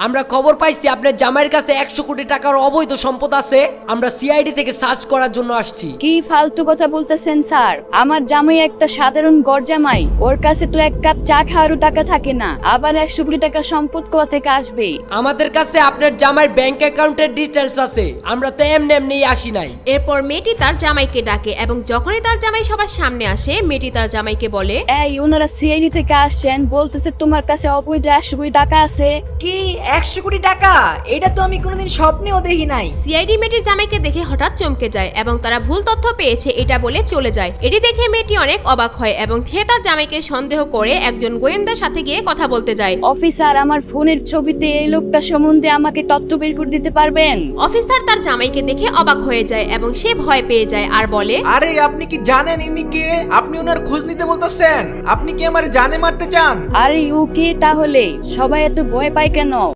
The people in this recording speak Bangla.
আমরা খবর পাইছি আপনার জামাইয়ের কাছে 100 কোটি টাকার অবৈধ সম্পদ আছে। আমরা সিআইডি থেকে সার্চ করার জন্য আসছি। কি ফালতু কথা বলতেছেন স্যার? আমার জামাই একটা সাধারণ গড় জামাই, ওর কাছে তো এক কাপ চা খাওয়ারও টাকা থাকে না, আবার 100 কোটি টাকা সম্পদ কোথা থেকে আসবে? আমাদের কাছে আপনার জামাইয়ের ব্যাংক অ্যাকাউন্টের ডিটেইলস আছে, আমরা তো এমনি আসি নাই। এরপর মেয়েটি তার জামাইকে ডাকে এবং যখনই তার জামাই সবার সামনে আসে মেয়েটি তার জামাইকে বলে, এই ওনারা সিআইডি থেকে আসছেন, বলতেছে তোমার কাছে অবৈধ 100 কোটি টাকা আছে। কি 100 কোটি টাকা? এটা তো আমি কোনোদিন স্বপ্নেও দেখি নাই। সিআইডি মেয়েটির জামাইকে দেখে হঠাৎ চমকে যায় এবং তারা ভুল তথ্য পেয়েছে এটা বলে চলে যায়। এটি দেখে মেয়েটি অনেক অবাক হয় এবং সে তার জামাইকে সন্দেহ করে একজন গোয়েন্দার সাথে গিয়ে কথা বলতে যায়। অফিসার, আমার ফোনের ছবিতে এই লোকটা সম্বন্ধে আমাকে তথ্য বের করে দিতে পারবেন? অফিসার তার জামাইকে দেখে অবাক হয়ে যায় এবং সে ভয় পেয়ে যায় আর বলে, আরে আপনি কি জানেন ইনি কে? আপনি ওনার খোঁজ নিতে বলতেছেন? আপনি কি আমার জানে মারতে চান? আরে ও কে তাহলে? সবাই এত ভয় পায় কেন?